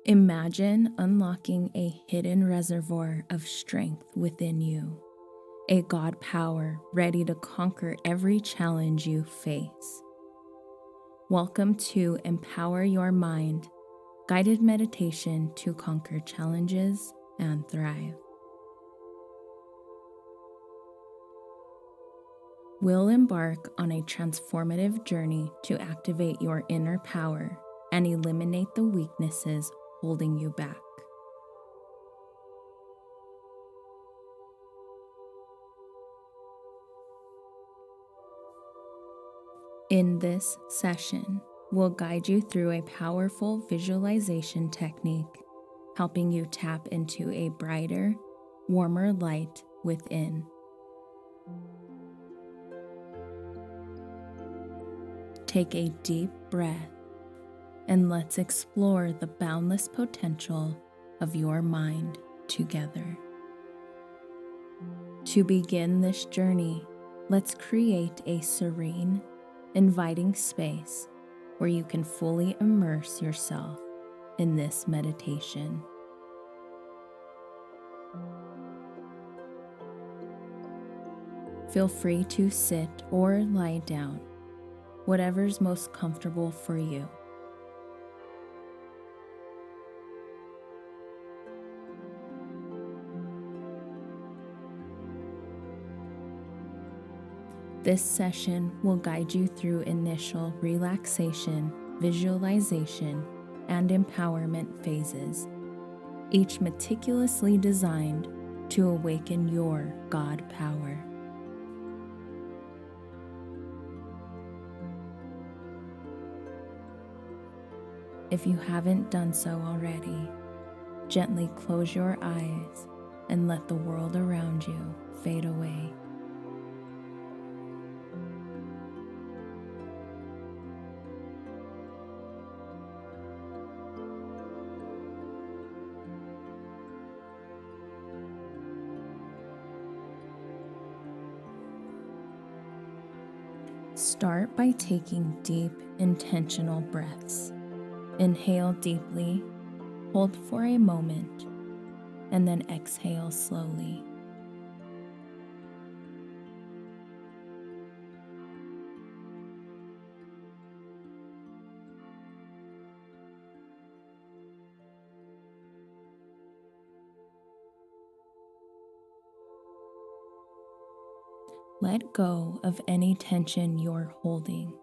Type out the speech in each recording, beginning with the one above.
Imagine unlocking a hidden reservoir of strength within you, a God power ready to conquer every challenge you face. Welcome to Empower Your Mind, guided meditation to conquer challenges and thrive. We'll embark on a transformative journey to activate your inner power and eliminate the weaknesses holding you back. In this session, we'll guide you through a powerful visualization technique, helping you tap into a brighter, warmer light within. Take a deep breath and let's explore the boundless potential of your mind together. To begin this journey, let's create a serene, inviting space where you can fully immerse yourself in this meditation. Feel free to sit or lie down, whatever's most comfortable for you. This session will guide you through initial relaxation, visualization, and empowerment phases, each meticulously designed to awaken your God power. If you haven't done so already, gently close your eyes and let the world around you fade away. Start by taking deep, intentional breaths. Inhale deeply, hold for a moment, and then exhale slowly. Let go of any tension you're holding.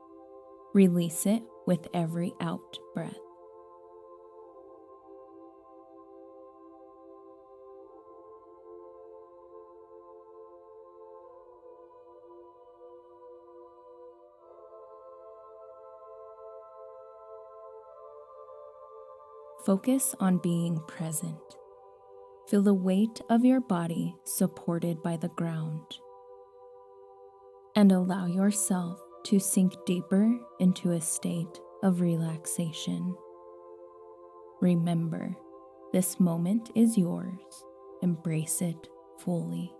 Release it with every out breath. Focus on being present. Feel the weight of your body supported by the ground. And allow yourself to sink deeper into a state of relaxation. Remember, this moment is yours. Embrace it fully.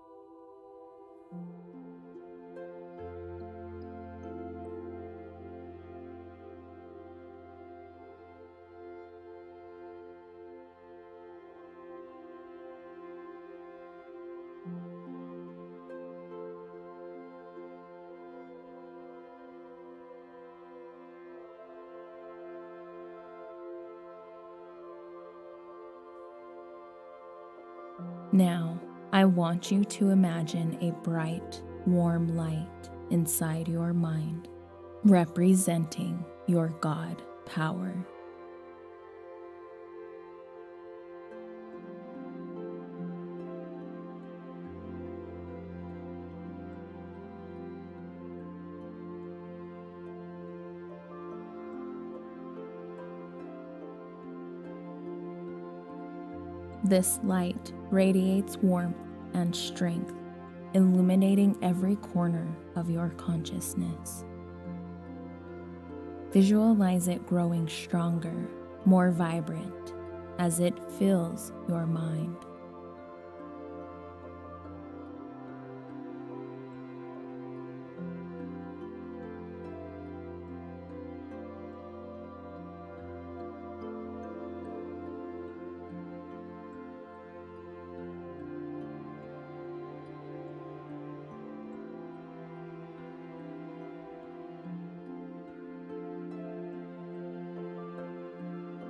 Now, I want you to imagine a bright, warm light inside your mind, representing your God power. This light radiates warmth and strength, illuminating every corner of your consciousness. Visualize it growing stronger, more vibrant, as it fills your mind.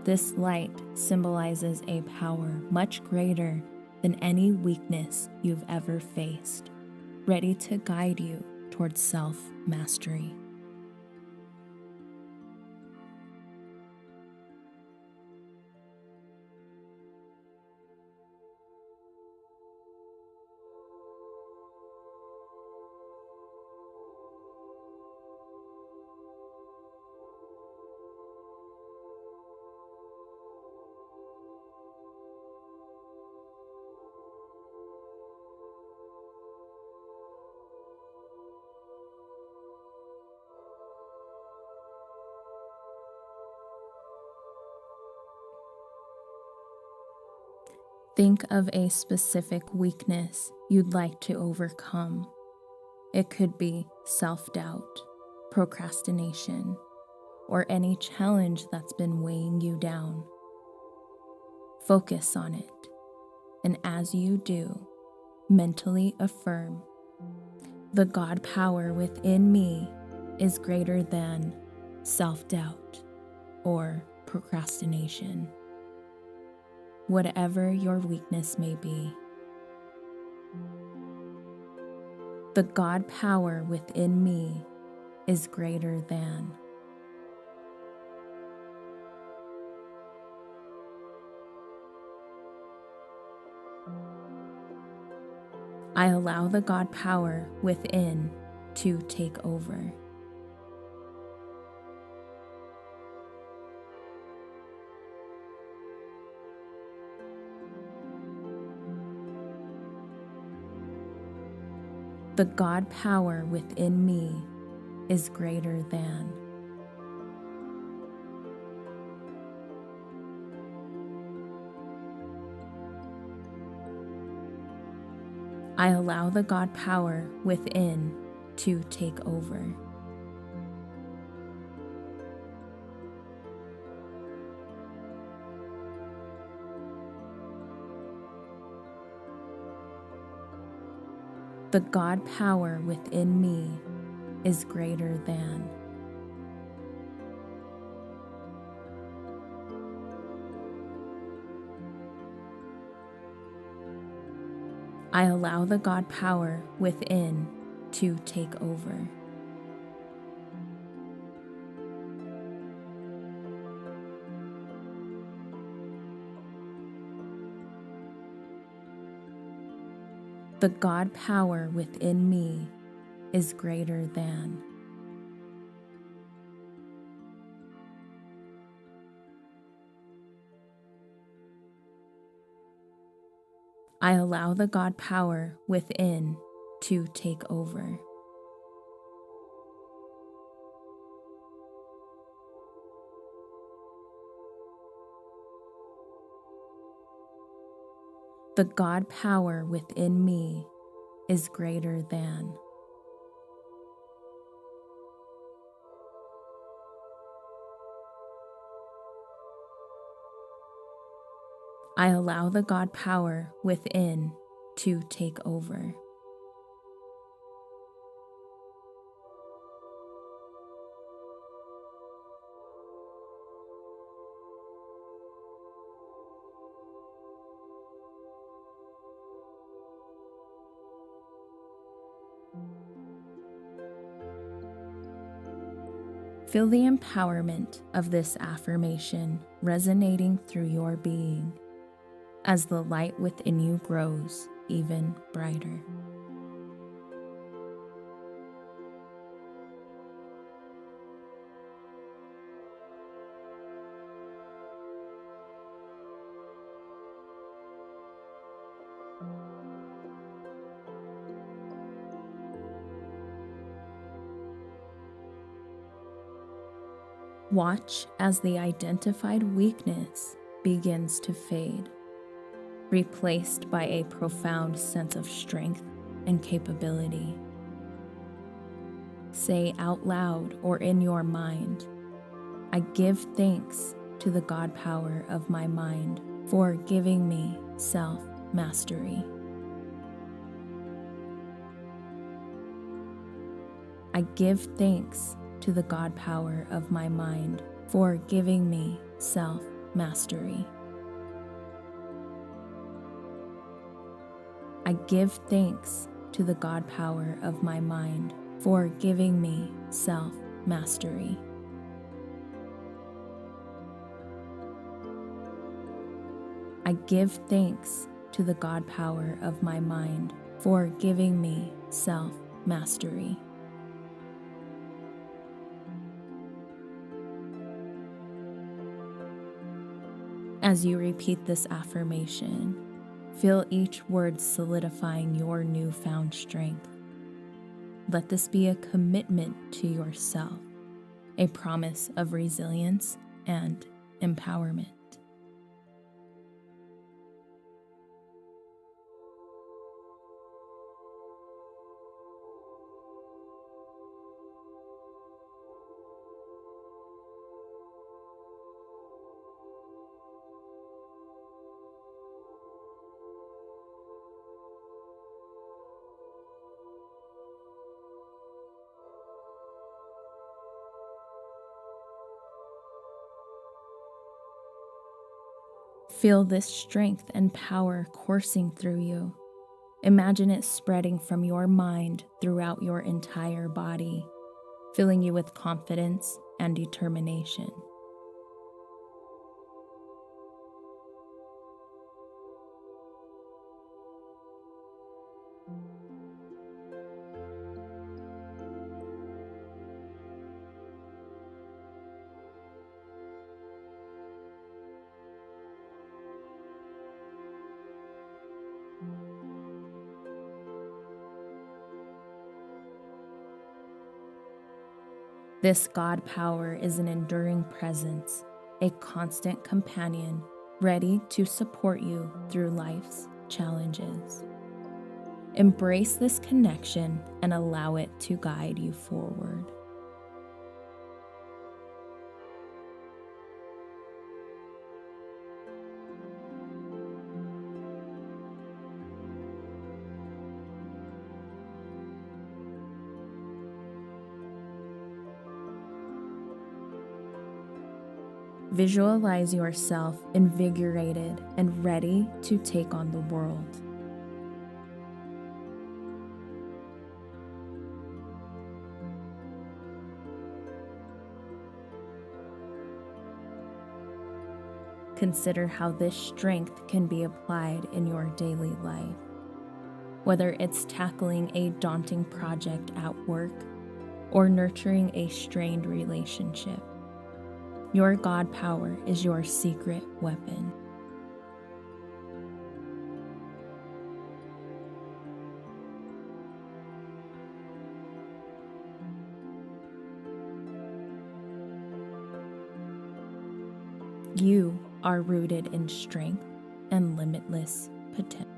This light symbolizes a power much greater than any weakness you've ever faced, ready to guide you towards self-mastery. Think of a specific weakness you'd like to overcome. It could be self-doubt, procrastination, or any challenge that's been weighing you down. Focus on it, and as you do, mentally affirm, "The God power within me is greater than self-doubt or procrastination." Whatever your weakness may be, the God power within me is greater than. I allow the God power within to take over. The God power within me is greater than. I allow the God power within to take over. The God power within me is greater than. I allow the God power within to take over. The God power within me is greater than. I allow the God power within to take over. The God power within me is greater than. I allow the God power within to take over. Feel the empowerment of this affirmation resonating through your being as the light within you grows even brighter. Watch as the identified weakness begins to fade, replaced by a profound sense of strength and capability. Say out loud or in your mind, "I give thanks to the God power of my mind for giving me self-mastery. I give thanks to the God power of my mind for giving me self-mastery. mastery. I give thanks to the God power of my mind for giving me self-mastery. I give thanks to the God power of my mind for giving me self-mastery. As you repeat this affirmation, feel each word solidifying your newfound strength. Let this be a commitment to yourself, a promise of resilience and empowerment. Feel this strength and power coursing through you. Imagine it spreading from your mind throughout your entire body, filling you with confidence and determination. This God power is an enduring presence, a constant companion, ready to support you through life's challenges. Embrace this connection and allow it to guide you forward. Visualize yourself invigorated and ready to take on the world. Consider how this strength can be applied in your daily life, whether it's tackling a daunting project at work or nurturing a strained relationship. Your God power is your secret weapon. You are rooted in strength and limitless potential.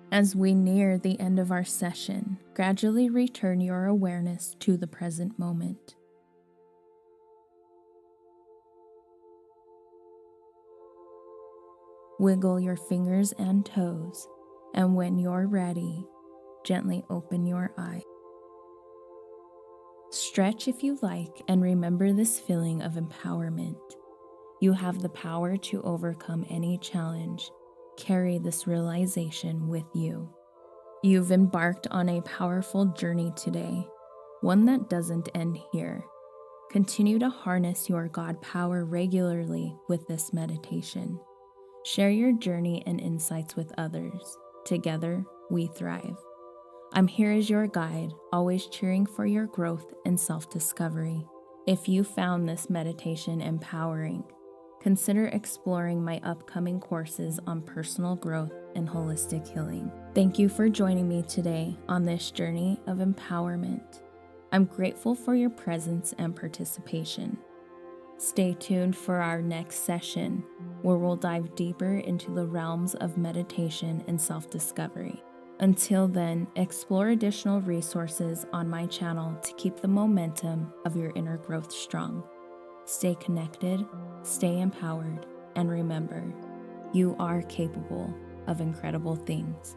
As we near the end of our session, gradually return your awareness to the present moment. Wiggle your fingers and toes, and when you're ready, gently open your eyes. Stretch if you like, and remember this feeling of empowerment. You have the power to overcome any challenge. Carry this realization with you. You've embarked on a powerful journey today, one that doesn't end here. Continue to harness your God power regularly with this meditation. Share your journey and insights with others. Together, we thrive. I'm here as your guide, always cheering for your growth and self-discovery. If you found this meditation empowering, consider exploring my upcoming courses on personal growth and holistic healing. Thank you for joining me today on this journey of empowerment. I'm grateful for your presence and participation. Stay tuned for our next session, where we'll dive deeper into the realms of meditation and self-discovery. Until then, explore additional resources on my channel to keep the momentum of your inner growth strong. Stay connected, stay empowered, and remember, you are capable of incredible things.